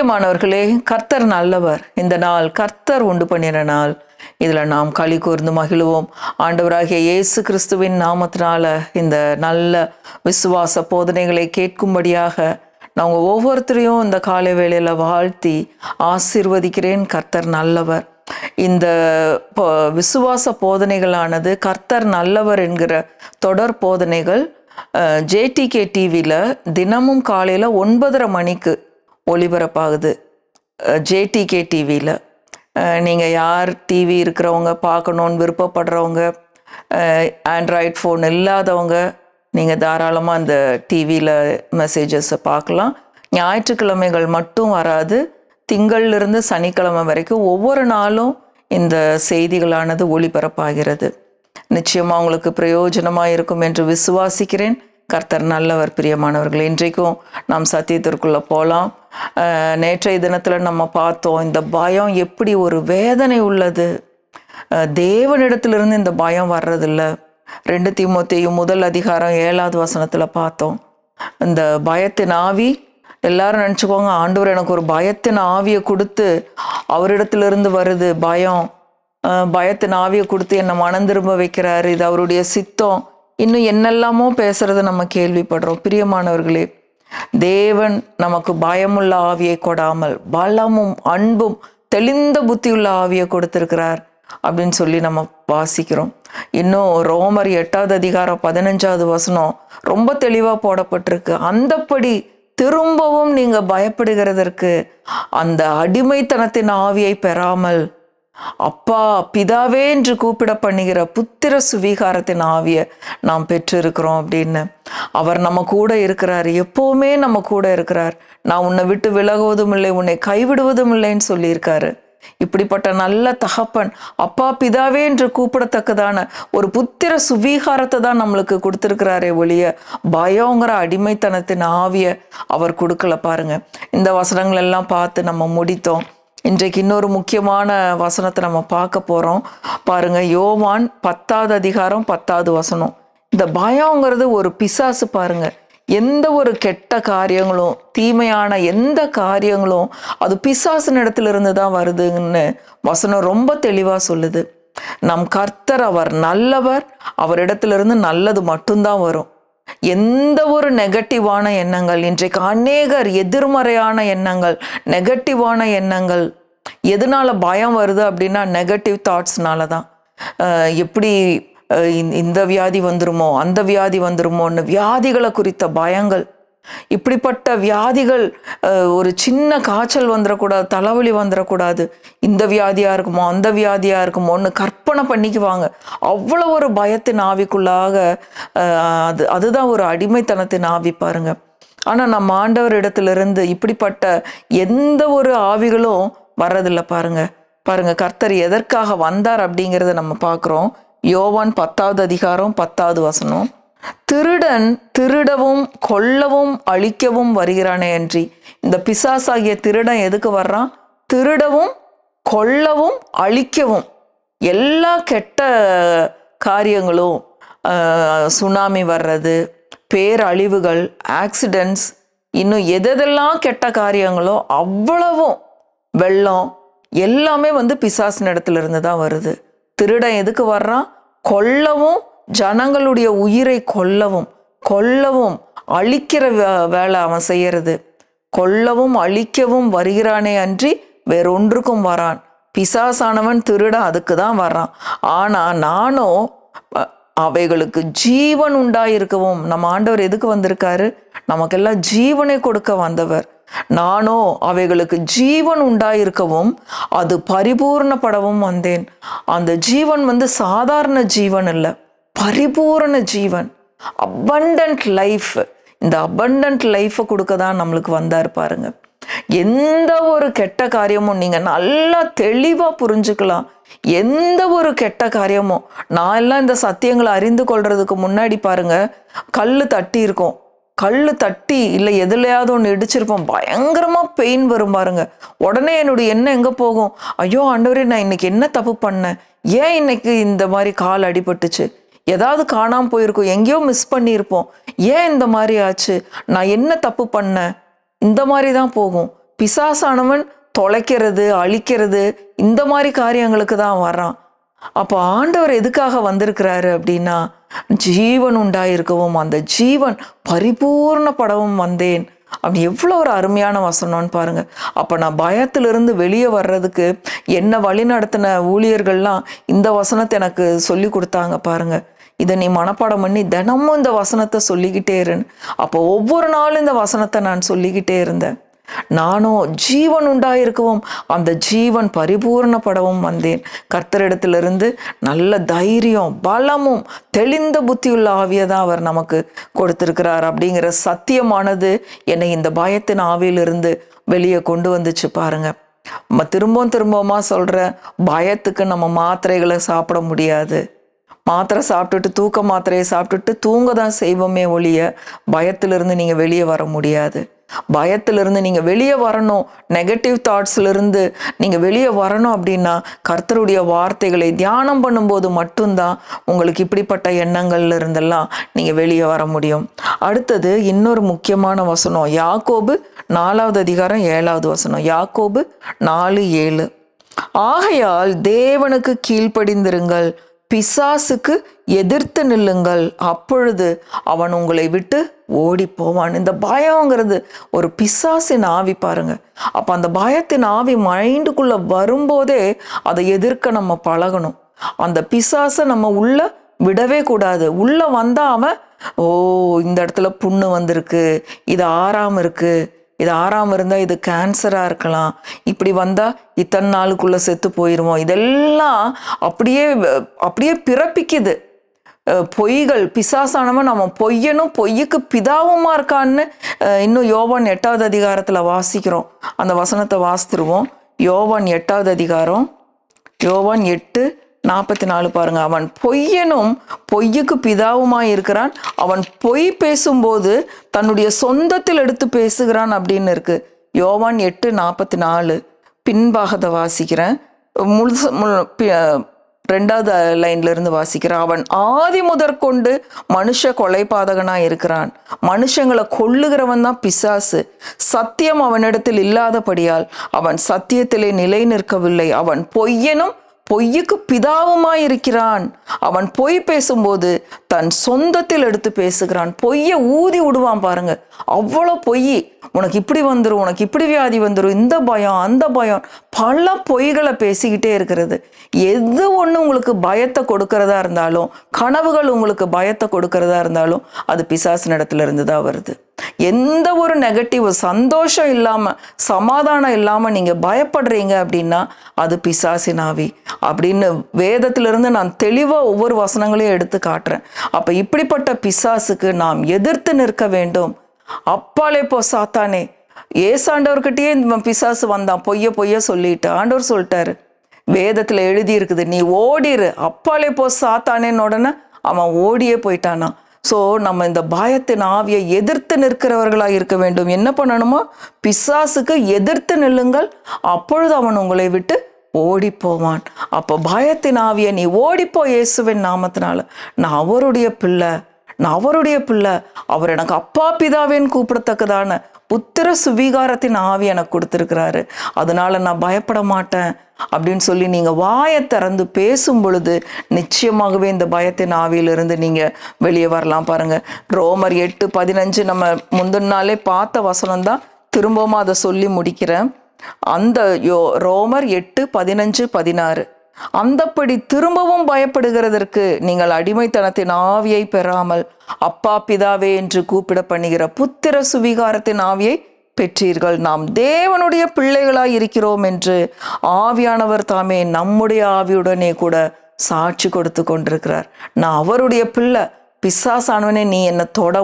பிரியமானவர்களே, கர்த்தர் நல்லவர். இந்த நாள் கர்த்தர் உண்டு பண்ணின நாள். இதில் நாம் களி கூர்ந்து மகிழுவோம். ஆண்டவராகிய இயேசு கிறிஸ்துவின் நாமத்தினால இந்த நல்ல விசுவாச போதனைகளை கேட்கும்படியாக நான் ஒவ்வொருத்தரையும் இந்த காலை வேளையில் வாழ்த்தி ஆசீர்வதிக்கிறேன். கர்த்தர் நல்லவர். இந்த விசுவாச போதனைகளானது கர்த்தர் நல்லவர் என்கிற தொடர் போதனைகள் JTK டிவியில் தினமும் காலையில் 9:30 மணிக்கு ஒளிபரப்பாகுது. JTK டிவியில் நீங்கள் யார் டிவி இருக்கிறவங்க, பார்க்கணுன்னு விருப்பப்படுறவங்க, ஆண்ட்ராய்ட் ஃபோன் இல்லாதவங்க நீங்கள் தாராளமாக அந்த டிவியில் மெசேஜஸை பார்க்கலாம். ஞாயிற்றுக்கிழமைகள் மட்டும் வராது, திங்கள்லேருந்து சனிக்கிழமை வரைக்கும் ஒவ்வொரு நாளும் இந்த செய்திகளானது ஒளிபரப்பாகிறது. நிச்சயமாக உங்களுக்கு பிரயோஜனமாக இருக்கும் என்று விசுவாசிக்கிறேன். கர்த்தர் நல்லவர். பிரியமானவர்கள், இன்றைக்கும் நாம் சத்தியத்திற்குள்ளே போகலாம். நேற்றைய தினத்தில் நம்ம பார்த்தோம், இந்த பயம் எப்படி ஒரு வேதனை உள்ளது. தேவனிடத்திலிருந்து இந்த பயம் வர்றதில்ல. 2 தீமோத்தேயு 1:7 பார்த்தோம். இந்த பயத்தின் ஆவி, எல்லாரும் நினச்சிக்கோங்க, ஆண்டவர் எனக்கு ஒரு பயத்தின் ஆவியை கொடுத்து அவரிடத்திலிருந்து வருது பயம். பயத்தின் ஆவியை கொடுத்து என்னை மனம் திரும்ப வைக்கிறாரு, இது அவருடைய சித்தம், இன்னும் என்னெல்லாமோ பேசுறத நம்ம கேள்விப்படுறோம். பிரியமானவர்களே, தேவன் நமக்கு பயமுள்ள ஆவியை கொடாமல் பலமும் அன்பும் தெளிந்த புத்தியுள்ள ஆவியை கொடுத்திருக்கிறார் அப்படின்னு சொல்லி நம்ம வாசிக்கிறோம். இன்னும் ரோமர் 8:15 ரொம்ப தெளிவா போடப்பட்டிருக்கு. அந்தப்படி திரும்பவும் நீங்க பயப்படுகிறதற்கு அந்த அடிமைத்தனத்தின் ஆவியை பெறாமல் அப்பா பிதாவே என்று கூப்பிட பண்ணுகிற புத்திர சுவீகாரத்தின் ஆவியை நாம் பெற்றிருக்கிறோம் அப்படின்னு. அவர் நம்ம கூட இருக்கிறார், எப்பவுமே நம்ம கூட இருக்கிறார். நான் உன்னை விட்டு விலகுவதும் இல்லை, உன்னை கைவிடுவதும் இல்லைன்னு சொல்லியிருக்காரு. இப்படிப்பட்ட நல்ல தகப்பன் அப்பா பிதாவே என்று கூப்பிடத்தக்கதான ஒரு புத்திர சுவீகாரத்தை தான் நம்மளுக்கு கொடுத்துருக்கிறாரே ஒழிய பயங்கிற அடிமைத்தனத்தின் ஆவியை அவர் கொடுக்கல. பாருங்க, இந்த வசனங்கள் எல்லாம் பார்த்து நம்ம முடித்தோம். இன்றைக்கு இன்னொரு முக்கியமான வசனத்தை நம்ம பார்க்க போகிறோம். பாருங்க, யோவான் 10:10. இந்த பயங்கிறது ஒரு பிசாசு. பாருங்க, எந்த ஒரு கெட்ட காரியங்களும் தீமையான எந்த காரியங்களும் அது பிசாசின் இடத்துல இருந்து தான் வருதுன்னு வசனம் ரொம்ப தெளிவாக சொல்லுது. நம் கர்த்தர் அவர் நல்லவர், அவரிடத்திலிருந்து நல்லது மட்டும்தான் வரும். எந்த ஒரு நெகட்டிவான எண்ணங்கள், இன்றைக்கு அநேகர் எதிர்மறையான எண்ணங்கள், நெகட்டிவான எண்ணங்கள், எதனால பயம் வருது அப்படின்னா நெகட்டிவ் தாட்ஸ்னால தான். எப்படி இந்த வியாதி வந்துருமோ அந்த வியாதி வந்துருமோன்னு வியாதிகளை குறித்த பயங்கள். இப்படிப்பட்ட வியாதிகள், ஒரு சின்ன காய்ச்சல் வந்துடக்கூடாது, தலைவலி வந்துடக்கூடாது, இந்த வியாதியா இருக்குமோ அந்த வியாதியா இருக்குமோன்னு கற்பனை பண்ணிக்குவாங்க. அவ்வளோ ஒரு பயத்தின் ஆவிக்குள்ளாக அதுதான் ஒரு அடிமைத்தனத்தின் ஆவி. பாருங்க, ஆனால் நம்ம ஆண்டவர் இடத்திலிருந்து இப்படிப்பட்ட எந்த ஒரு ஆவிகளும் வர்றதில்லை. பாருங்க கர்த்தர் எதற்காக வந்தார் அப்படிங்கிறத நம்ம பார்க்குறோம். யோவான் 10:10 திருடன் திருடவும் கொல்லவும் அழிக்கவும் வருகிறானே அன்றி. இந்த பிசாசாகிய திருடன் எதுக்கு வர்றான்? திருடவும் கொல்லவும் அழிக்கவும். எல்லா கெட்ட காரியங்களும், சுனாமி வர்றது, பேரழிவுகள், ஆக்சிடென்ட்ஸ், இன்னும் எதெல்லாம் கெட்ட காரியங்களோ அவ்வளவும், வெள்ளம், எல்லாமே பிசாசின் இடத்துல இருந்து தான் வருது. திருடன் எதுக்கு வர்றான்? கொல்லவும், ஜனங்களுடைய உயிரை கொல்லவும் அழிக்கிற வேலை அவன் செய்யறது. கொல்லவும் அழிக்கவும் வருகிறானே அன்றி வேறொன்றுக்கும் வரான். பிசாசானவன் திருடன் அதுக்கு தான் வர்றான். ஆனா நானும் அவைகளுக்கு ஜீவன் உண்டாயிருக்கவும். நம்ம ஆண்டவர் எதுக்கு வந்திருக்காரு? நமக்கெல்லாம் ஜீவனை கொடுக்க வந்தவர். நானோ அவைகளுக்கு ஜீவன் உண்டாயிருக்கவும் அது பரிபூர்ணப்படவும் வந்தேன். அந்த ஜீவன் சாதாரண ஜீவன் இல்லை, பரிபூரண ஜீவன், அபண்டன்ட் லைஃப். இந்த அபண்டன்ட் லைஃபை கொடுக்க தான் நம்மளுக்கு வந்தார். பாருங்க, எந்த ஒரு கெட்ட காரியமும் நீங்க நல்லா தெளிவா புரிஞ்சுக்கலாம். எந்த ஒரு கெட்ட காரியமும், நான் எல்லாம் இந்த சத்தியங்களை அறிந்து கொள்றதுக்கு முன்னாடி பாருங்க, கல்லு தட்டி இல்லை எதுலையாவது ஒன்று இடிச்சிருப்போம், பயங்கரமாக பெயின் வரும் பாருங்க. உடனே என்னுடைய எண்ணம் எங்கே போகும்? ஐயோ ஆண்டவரே, நான் இன்னைக்கு என்ன தப்பு பண்ணேன்? ஏன் இன்னைக்கு இந்த மாதிரி கால் அடிபட்டுச்சு? ஏதாவது காணாமல் போயிருக்கோம், எங்கேயோ மிஸ் பண்ணியிருப்போம், ஏன் இந்த மாதிரி ஆச்சு? நான் என்ன தப்பு பண்ணேன்? இந்த மாதிரி தான் போகும். பிசாசானவன் தொலைக்கிறது, அழிக்கிறது, இந்த மாதிரி காரியங்களுக்கு தான் வர்றான். அப்போ ஆண்டவர் எதுக்காக வந்திருக்கிறாரு அப்படின்னா, ஜீவன் உண்டாயிருக்கவும் அந்த ஜீவன் பரிபூர்ணப்படவும் வந்தேன். அப்படி எவ்வளோ ஒரு அருமையான வசனம்னு பாருங்க. அப்போ நான் பயத்திலிருந்து வெளியே வர்றதுக்கு என்ன வழி நடத்தின ஊழியர்கள்லாம் இந்த வசனத்தை எனக்கு சொல்லி கொடுத்தாங்க பாருங்க. இதை நீ மனப்பாடம் பண்ணி தினமும் இந்த வசனத்தை சொல்லிக்கிட்டே இருன்னு. அப்போ ஒவ்வொரு நாளும் இந்த வசனத்தை நான் சொல்லிக்கிட்டே இருந்தேன். நானும் ஜீவன் உண்டாயிருக்கவும் அந்த ஜீவன் பரிபூர்ணப்படவும் வந்தேன். கர்த்தரிடத்திலிருந்து நல்ல தைரியம், பலமும் தெளிந்த புத்தியுள்ள ஆவியை தான் அவர் நமக்கு கொடுத்திருக்கிறார் அப்படிங்கிற சத்தியமானது என்னை இந்த பயத்தின் ஆவியிலிருந்து வெளியே கொண்டு வந்துச்சு பாருங்க. திரும்பவுமா சொல்றேன், பயத்துக்கு நம்ம மாத்திரைகளை சாப்பிட முடியாது. மாத்திரை சாப்பிட்டுட்டு தூக்க மாத்திரையை சாப்பிட்டுட்டு தூங்க தான் செய்வோமே ஒழிய பயத்திலிருந்து நீங்கள் வெளியே வர முடியாது. பயத்திலிருந்து நீங்கள் வெளியே வரணும், நெகட்டிவ் தாட்ஸ்லேருந்து நீங்கள் வெளியே வரணும் அப்படின்னா கர்த்தருடைய வார்த்தைகளை தியானம் பண்ணும்போது மட்டும்தான் உங்களுக்கு இப்படிப்பட்ட எண்ணங்கள்ல இருந்தெல்லாம் நீங்கள் வெளியே வர முடியும். அடுத்தது இன்னொரு முக்கியமான வசனம், யாக்கோபு 4வது அதிகாரம் 7வது வசனம். யாக்கோபு 4:7. ஆகையால் தேவனுக்கு கீழ்ப்படிந்திருங்கள், பிசாசுக்கு எதிர்த்து நில்லுங்கள், அப்பொழுது அவன் உங்களை விட்டு ஓடி போவான். இந்த பயங்கிறது ஒரு பிசாசின் ஆவி பாருங்க. அப்போ அந்த பயத்தின் ஆவி மைண்டுக்குள்ள வரும்போதே அதை எதிர்க்க நம்ம பழகணும். அந்த பிசாசை நம்ம உள்ள விடவே கூடாது. உள்ள வந்தா அவன் இந்த இடத்துல புண்ணு வந்திருக்கு, இது ஆறாம இருக்கு, இது ஆறாம இருந்தா இது கேன்சரா இருக்கலாம், இப்படி வந்தா இத்தனை நாளுக்குள்ள செத்து போயிருவோம், இதெல்லாம் அப்படியே பிறப்பிக்குது பொய்கள். பிசாசானவன் அவன் பொய்யனும் பொய்யுக்கு பிதாவுமா இருக்கான்னு இன்னும் யோவான் 8வது அதிகாரத்துல வாசிக்கிறோம். அந்த வசனத்தை வாசித்துருவோம். யோவான் 8வது அதிகாரம், யோவான் 8:44 பாருங்க. அவன் பொய்யனும் பொய்யுக்கு பிதாவுமாய் இருக்கிறான், அவன் பொய் பேசும்போது தன்னுடைய சொந்தத்தில் எடுத்து பேசுகிறான் அப்படின்னு இருக்கு. யோவான் 8:44 பின்பாகத்தை வாசிக்கிறேன். 2வது லைன்ல இருந்து வாசிக்கிறேன். அவன் ஆதி முதற்கொண்டு மனுஷ கொலைபாதகனா இருக்கிறான், மனுஷங்களை கொல்லுகிறவன் தான் பிசாசு. சத்தியம் அவனிடத்தில் இல்லாதபடியால் அவன் சத்தியத்திலே நிலை நிற்கவில்லை. அவன் பொய்யனும் பொய்யுக்கு பிதாவுமாய் இருக்கிறான். அவன் பொய் பேசும்போது தன் சொந்தத்தில் எடுத்து பேசுகிறான். பொய்யை ஊதி விடுவான் பாருங்க. அவ்வளோ பொய். உனக்கு இப்படி வந்துடும், உனக்கு இப்படி வியாதி வந்துடும், இந்த பயம் அந்த பயம், பல பொய்களை பேசிக்கிட்டே இருக்கிறது. எது ஒன்று உங்களுக்கு பயத்தை கொடுக்கறதா இருந்தாலும், கனவுகள் உங்களுக்கு பயத்தை கொடுக்கறதா இருந்தாலும் அது பிசாசின் இடத்துல இருந்து தான் வருது. எந்த ஒரு நெகட்டிவ் சந்தோஷம் இல்லாம சமாதானம் இல்லாம நீங்க பயப்படுறீங்க அப்படின்னா அது பிசாசின் ஆவி அப்படின்னு வேதத்திலிருந்து நான் தெளிவா ஒவ்வொரு வசனங்களையும் எடுத்து காட்டுறேன். அப்ப இப்படிப்பட்ட பிசாசுக்கு நாம் எதிர்த்து நிற்க வேண்டும். அப்பாலே போ சாத்தானே. ஏசாண்டவர்கிட்டயே இந்த பிசாசு வந்தான், பொய்ய சொல்லிட்டு ஆண்டவர் சொல்லிட்டாரு, வேதத்துல எழுதி இருக்குது, நீ ஓடிரு, அப்பாலே போ சாத்தானேன்னு உடனே அவன் ஓடியே போயிட்டானா. ஸோ நம்ம இந்த பயத்தின் ஆவியை எதிர்த்து நிற்கிறவர்களாக இருக்க வேண்டும். என்ன பண்ணணுமோ, பிசாசுக்கு எதிர்த்து நில்லுங்கள், அப்பொழுது அவன் உங்களை விட்டு ஓடி போவான். அப்போ பயத்தின் ஆவியை நீ ஓடிப்போ இயேசுவின் நாமத்தினால. நான் அவருடைய பிள்ளை, அவர் எனக்கு அப்பா பிதாவேன்னு கூப்பிடத்தக்கதான புத்திர சுவீகாரத்தின் ஆவி எனக்கு கொடுத்துருக்கிறாரு, அதனால நான் பயப்பட மாட்டேன் அப்படின்னு சொல்லி நீங்க வாயை திறந்து பேசும் பொழுது நிச்சயமாகவே இந்த பயத்தின் ஆவியிலிருந்து நீங்க வெளியே வரலாம். பாருங்க, ரோமர் 8:15 நம்ம முந்தின நாளே பார்த்த வசனம் தான், திரும்பவும் அதை சொல்லி முடிக்கிறேன். அந்த ரோமர் 8:15-16 அந்தப்படி திரும்பவும் பயப்படுகிறதற்கு நீங்கள் அடிமைத்தனத்தின் ஆவியை பெறாமல் அப்பா பிதாவே என்று கூப்பிட பண்ணுகிற புத்திர சுவிகாரத்தின் ஆவியை பெற்றீர்கள். நாம் தேவனுடைய பிள்ளைகளாய் இருக்கிறோம் என்று ஆவியானவர் தாமே நம்முடைய ஆவியுடனே கூட சாட்சி கொடுத்து கொண்டிருக்கிறார். நான் அவருடைய பிள்ளை. பிசாசானவனே நீ என்னை தொட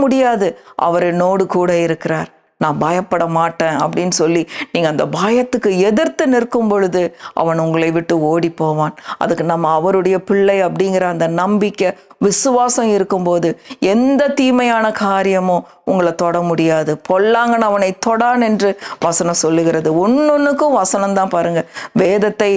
முடியாது, அவர் என்னோடு கூட இருக்கிறார், நான் பயப்பட மாட்டேன் அப்படின்னு சொல்லி நீங்கள் அந்த பயத்துக்கு எதிர்த்து நிற்கும் பொழுது அவன் உங்களை விட்டு ஓடி போவான். அதுக்கு நம்ம அவருடைய பிள்ளை அப்படிங்கிற அந்த நம்பிக்கை விசுவாசம் இருக்கும்போது எந்த தீமையான காரியமும் உங்களை தொட முடியாது. பொல்லாங்கன் அவனை தொடான் என்று வசனம் சொல்லுகிறது. ஒன்னொன்னுக்கும் வசனம் தான் பாருங்க. வேதத்தை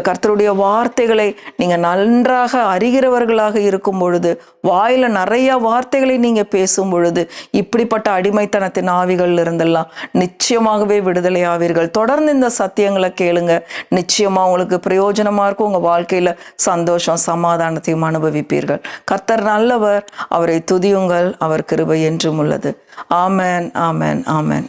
கர்த்தருடைய வார்த்தைகளை நீங்க நன்றாக அறிகிறவர்களாக இருக்கும் பொழுது, வாயில நிறைய வார்த்தைகளை நீங்க பேசும் பொழுது, இப்படிப்பட்ட அடிமைத்தனத்தின் ஆவிகள் இருந்தெல்லாம் நிச்சயமாகவே விடுதலை ஆவீர்கள். தொடர்ந்து இந்த சத்தியங்களை கேளுங்க. நிச்சயமா உங்களுக்கு பிரயோஜனமா இருக்கும். உங்க வாழ்க்கையில சந்தோஷம், சமாதானத்தையும் அனுபவிப்பீர்கள். கர்த்தர் நல்லவர், அவரை துதியுங்கள், அவர் கிருபை என்றும் உள்ளது. ஆமென், ஆமென், ஆமென்.